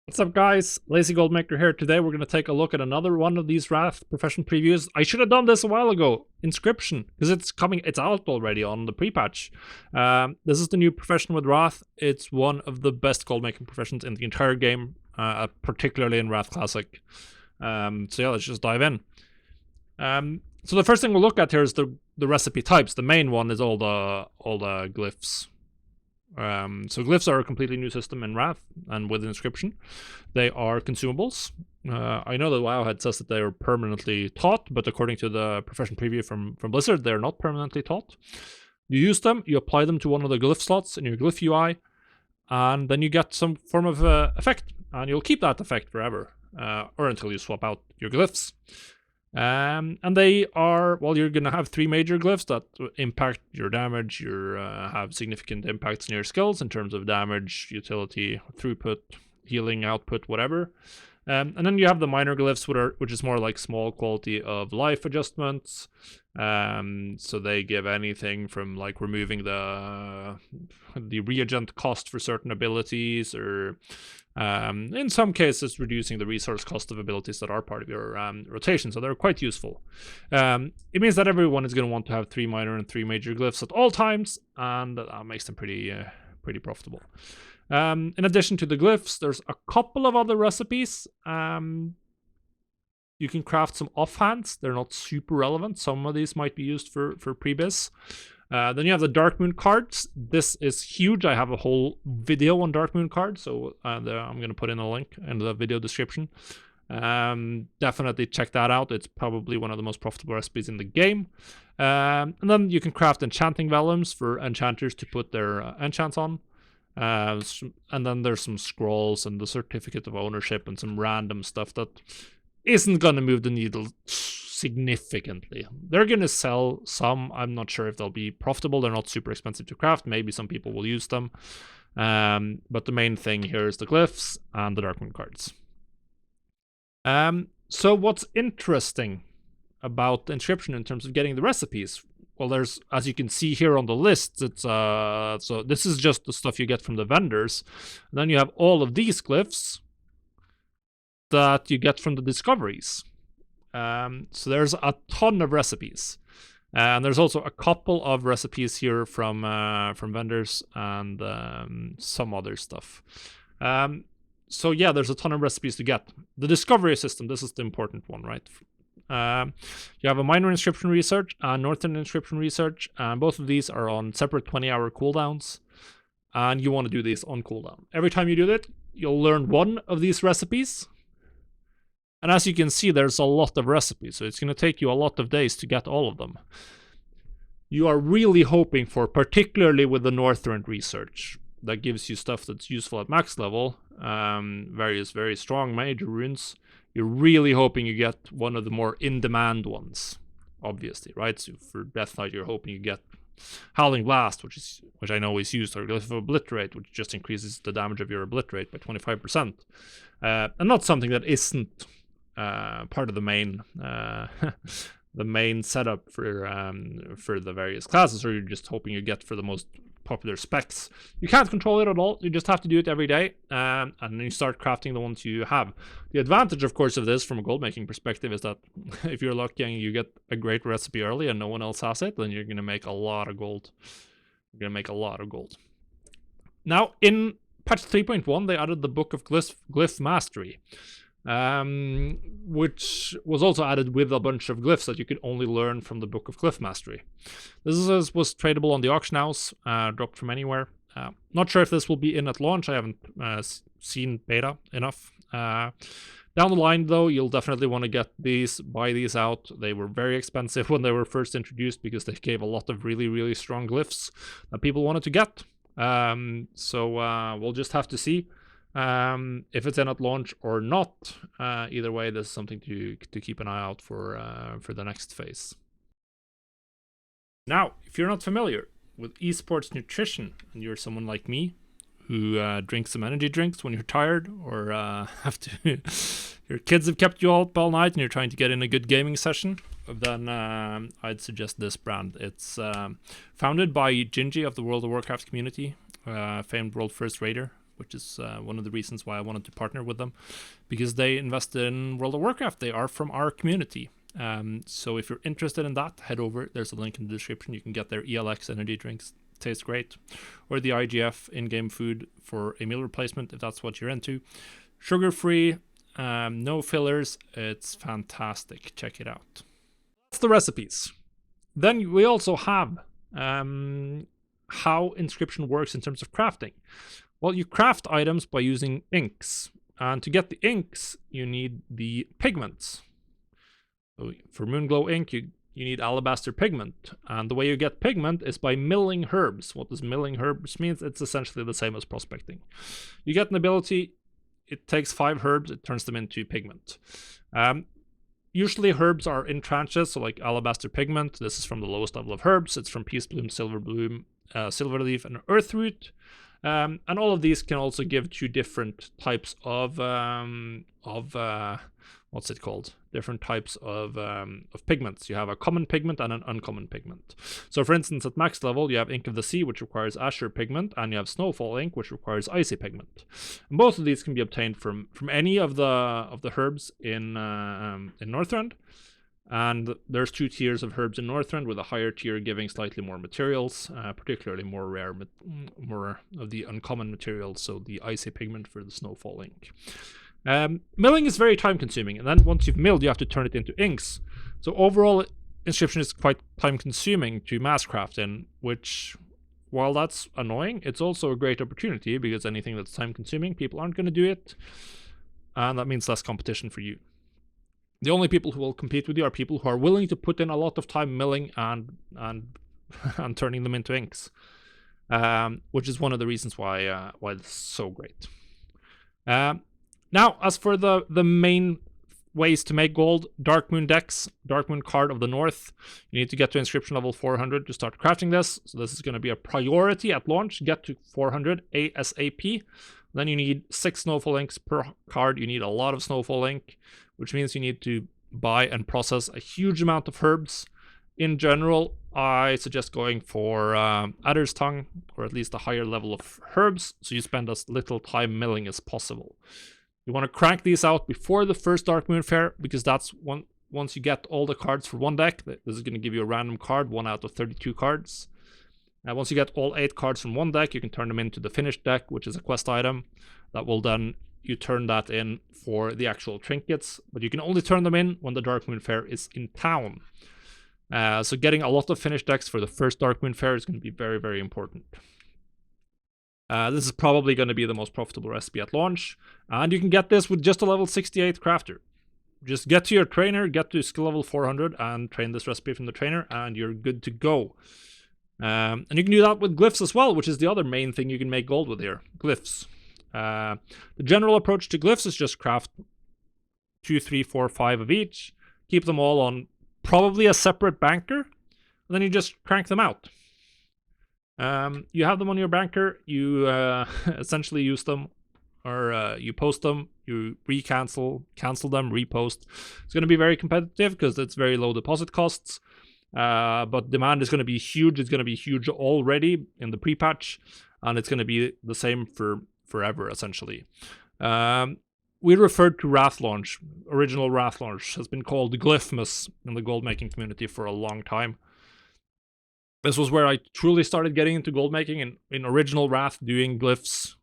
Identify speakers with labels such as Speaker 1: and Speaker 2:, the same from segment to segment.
Speaker 1: What's up, guys? Lazy Goldmaker here. Today we're going to take a look at another one of these Wrath profession previews. I should have done this a while ago. Inscription, because it's out already on the pre-patch. This is the new profession with Wrath. It's one of the best goldmaking professions in the entire game, particularly in Wrath Classic. So yeah, let's just dive in. So the first thing we'll look at here is the recipe types. The main one is all the glyphs. So glyphs are a completely new system in Wrath and with Inscription. They are consumables. I know that Wowhead says that they are permanently taught, but according to the profession preview from Blizzard, they're not permanently taught. You use them, you apply them to one of the glyph slots in your glyph UI, and then you get some form of effect, and you'll keep that effect forever, or until you swap out your glyphs. And they are, well, you're going to have three major glyphs that impact your damage, have significant impacts on your skills in terms of damage, utility, throughput, healing, output, whatever. And then you have the minor glyphs, which is more like small quality of life adjustments. So they give anything from like removing the reagent cost for certain abilities, or in some cases reducing the resource cost of abilities that are part of your rotation. So they're quite useful. It means that everyone is going to want to have three minor and three major glyphs at all times, and that makes them pretty profitable. In addition to the glyphs, there's a couple of other recipes. You can craft some offhands. They're not super relevant. Some of these might be used for pre-biz. Then you have the Darkmoon cards. This is huge. I have a whole video on Darkmoon cards, so I'm going to put in a link in the video description. Definitely check that out. It's probably one of the most profitable recipes in the game. And then you can craft enchanting vellums for enchanters to put their enchants on. And then there's some scrolls and the certificate of ownership and some random stuff that isn't going to move the needle significantly. They're going to sell some. I'm not sure if they'll be profitable. They're not super expensive to craft. Maybe some people will use them. But the main thing here is the glyphs and the Darkmoon cards. So what's interesting about Inscription in terms of getting the recipes? Well, there's, as you can see here on the list, it's so this is just the stuff you get from the vendors. And then you have all of these glyphs that you get from the discoveries. So there's a ton of recipes, and there's also a couple of recipes here from vendors and some other stuff. So yeah, there's a ton of recipes to get. The discovery system, this is the important one, right? You have a minor inscription research and northern inscription research, and both of these are on separate 20-hour cooldowns, and you want to do these on cooldown. Every time you do that, you'll learn one of these recipes, and as you can see, there's a lot of recipes, so it's going to take you a lot of days to get all of them. You are really hoping for, particularly with the northern research, that gives you stuff that's useful at max level, various very strong major runes. You're really hoping you get one of the more in-demand ones, obviously, right? So for Death Knight, you're hoping you get Howling Blast, which I know is used, or Glyph of Obliterate, which just increases the damage of your Obliterate by 25%. And not something that isn't part of the main the main setup for the various classes, or you're just hoping you get for the most popular specs. You can't control it at all. You just have to do it every day, and then you start crafting the ones you have. The advantage, of course, of this from a gold making perspective is that if you're lucky and you get a great recipe early and no one else has it, then you're going to make a lot of gold. Now, in patch 3.1, they added the Book of Glyph Mastery, which was also added with a bunch of glyphs that you could only learn from the Book of Glyph Mastery. This was tradable on the auction house, dropped from anywhere. Not sure if this will be in at launch. I haven't seen beta enough. Down the line, though, you'll definitely want to get these, buy these out. They were very expensive when they were first introduced because they gave a lot of really, really strong glyphs that people wanted to get. So we'll just have to see if it's in at launch or not. Either way, this is something to keep an eye out for the next phase. Now, if you're not familiar with esports nutrition and you're someone like me who drinks some energy drinks when you're tired, or have to your kids have kept you up all night and you're trying to get in a good gaming session, then I'd suggest this brand. It's founded by Gingy of the World of Warcraft community, famed world first raider. which is one of the reasons why I wanted to partner with them, because they invest in World of Warcraft. They are from our community. So if you're interested in that, head over. There's a link in the description. You can get their ELX energy drinks. Tastes great. Or the IGF in-game food for a meal replacement, if that's what you're into. Sugar-free, no fillers. It's fantastic. Check it out. That's the recipes. Then we also have how Inscription works in terms of crafting. Well, you craft items by using inks. And to get the inks, you need the pigments. So for Moonglow ink, you need alabaster pigment. And the way you get pigment is by milling herbs. What does milling herbs mean? It's essentially the same as prospecting. You get an ability, it takes 5 herbs, it turns them into pigment. Usually herbs are in tranches, so like alabaster pigment, this is from the lowest level of herbs. It's from Peace Bloom, Silver Bloom, Silverleaf, and Earthroot. And all of these can also give 2 different types of what's it called? Different types of pigments. You have a common pigment and an uncommon pigment. So for instance, at max level, you have Ink of the Sea, which requires Azure pigment, and you have Snowfall ink, which requires Icy pigment. And both of these can be obtained from any of the herbs in Northrend. And there's 2 tiers of herbs in Northrend, with a higher tier giving slightly more materials, particularly more rare, more of the uncommon materials, so the Icy pigment for the Snowfall ink. Milling is very time consuming, and then once you've milled, you have to turn it into inks. So overall, Inscription is quite time consuming to mass craft in, which, while that's annoying, it's also a great opportunity, because anything that's time consuming, people aren't going to do it, and that means less competition for you. The only people who will compete with you are people who are willing to put in a lot of time milling and turning them into inks, which is one of the reasons why it's so great. Now, as for the main ways to make gold, Darkmoon decks, Darkmoon card of the North, you need to get to Inscription level 400 to start crafting this. So this is going to be a priority at launch. Get to 400 ASAP. Then you need 6 Snowfall inks per card. You need a lot of Snowfall ink, which means you need to buy and process a huge amount of herbs. In general, I suggest going for Adder's Tongue, or at least a higher level of herbs, so you spend as little time milling as possible. You want to crank these out before the first Darkmoon Fair, because that's once you get all the cards for one deck, this is going to give you a random card, 1 out of 32 cards. Once you get all 8 cards from one deck, you can turn them into the finished deck, which is a quest item. That will then, you turn that in for the actual trinkets, but you can only turn them in when the Darkmoon Fair is in town. So getting a lot of finished decks for the first Darkmoon Fair is going to be very, very important. This is probably going to be the most profitable recipe at launch, and you can get this with just a level 68 crafter. Just get to your trainer, get to skill level 400, and train this recipe from the trainer, and you're good to go. And you can do that with glyphs as well, which is the other main thing you can make gold with here. Glyphs. The general approach to glyphs is just craft 2, 3, 4, 5 of each. Keep them all on probably a separate banker, and then you just crank them out. You have them on your banker, you essentially use them, or you post them, you cancel them, repost. It's going to be very competitive because it's very low deposit costs. But demand is going to be huge. It's going to be huge already in the pre-patch, and it's going to be the same for forever, essentially. We referred to Wrath Launch. Original Wrath Launch has been called Glyphmas in the gold-making community for a long time. This was where I truly started getting into gold-making. In original Wrath, doing glyphs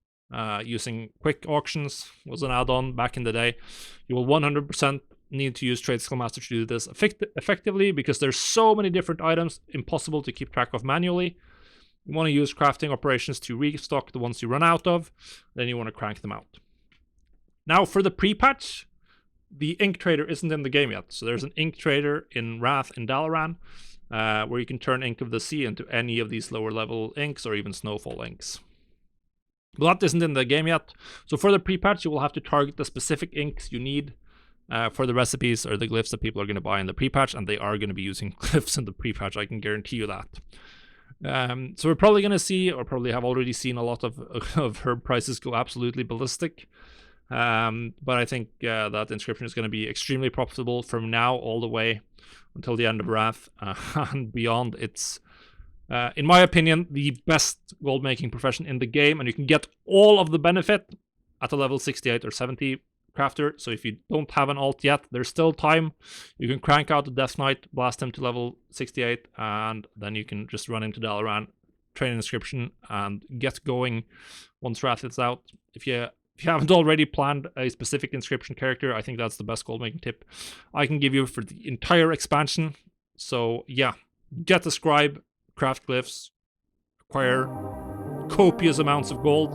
Speaker 1: using quick auctions was an add-on back in the day. You will 100% need to use Trade Skill Master to do this effectively, because there's so many different items, impossible to keep track of manually. You want to use crafting operations to restock the ones you run out of, then you want to crank them out. Now for the pre-patch, the ink trader isn't in the game yet, so there's an ink trader in Wrath in Dalaran, where you can turn Ink of the Sea into any of these lower level inks or even Snowfall inks. But that isn't in the game yet, so for the pre-patch you will have to target the specific inks you need for the recipes or the glyphs that people are going to buy in the pre-patch, and they are going to be using glyphs in the pre-patch, I can guarantee you that. So we're probably going to see, or probably have already seen, a lot of herb prices go absolutely ballistic. But I think that Inscription is going to be extremely profitable from now all the way until the end of Wrath, and beyond. It's In my opinion, the best gold making profession in the game, and you can get all of the benefit at a level 68 or 70 crafter. So if you don't have an alt yet, there's still time. You can crank out the Death Knight, blast him to level 68, and then you can just run into Dalaran, train Inscription, and get going once Wrath is out. If you haven't already planned a specific Inscription character, I think that's the best gold making tip I can give you for the entire expansion. So yeah, get a scribe, craft glyphs, acquire copious amounts of gold,